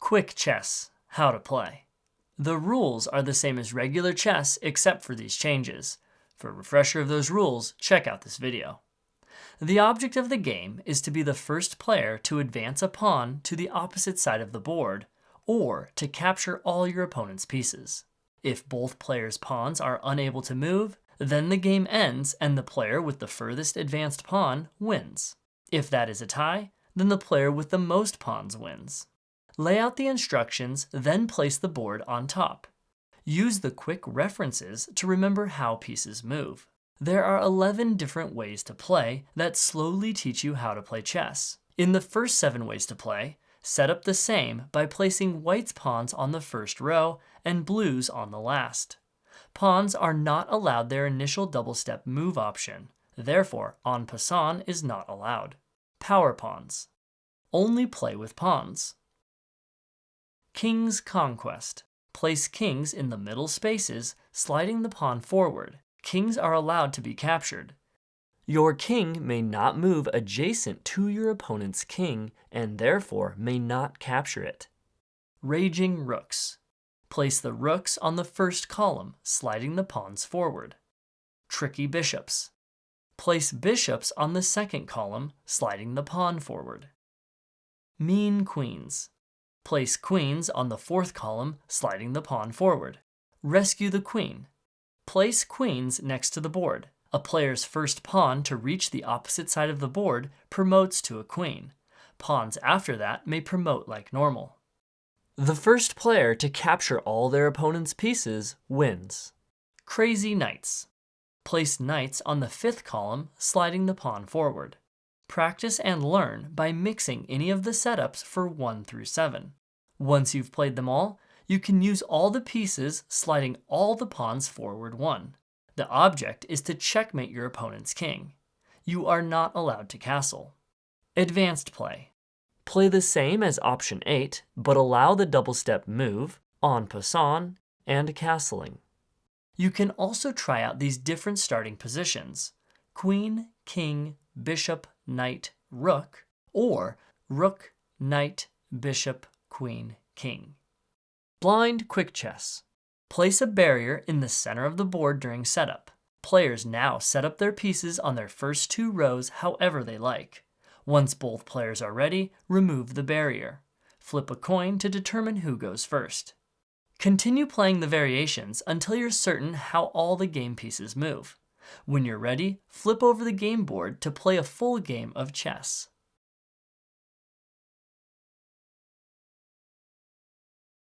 Quick chess, how to play. The rules are the same as regular chess except for these changes. For a refresher of those rules, check out this video. The object of the game is to be the first player to advance a pawn to the opposite side of the board, or to capture all your opponent's pieces. If both players' pawns are unable to move, then the game ends and the player with the furthest advanced pawn wins. If that is a tie, then the player with the most pawns wins. Lay out the instructions, then place the board on top. Use the quick references to remember how pieces move. There are 11 different ways to play that slowly teach you how to play chess. In the first 7 ways to play, set up the same by placing white's pawns on the first row and blue's on the last. Pawns are not allowed their initial double-step move option. Therefore, en passant is not allowed. Power pawns. Only play with pawns. King's Conquest. Place kings in the middle spaces, sliding the pawn forward. Kings are allowed to be captured. Your king may not move adjacent to your opponent's king and therefore may not capture it. Raging Rooks. Place the rooks on the first column, sliding the pawns forward. Tricky Bishops. Place bishops on the second column, sliding the pawn forward. Mean Queens. Place queens on the fourth column, sliding the pawn forward. Rescue the queen. Place queens next to the board. A player's first pawn to reach the opposite side of the board promotes to a queen. Pawns after that may promote like normal. The first player to capture all their opponent's pieces wins. Crazy Knights. Place knights on the fifth column, sliding the pawn forward. Practice and learn by mixing any of the setups for 1 through 7. Once you've played them all, you can use all the pieces, sliding all the pawns forward 1. The object is to checkmate your opponent's king. You are not allowed to castle. Advanced play. Play the same as option 8, but allow the double-step move, en passant, and castling. You can also try out these different starting positions: queen, king, bishop, knight, rook, or rook, knight, bishop, queen, king. Blind quick chess. Place a barrier in the center of the board during setup. Players now set up their pieces on their first 2 rows however they like. Once both players are ready, remove the barrier. Flip a coin to determine who goes first. Continue playing the variations until you're certain how all the game pieces move. When you're ready, flip over the game board to play a full game of chess.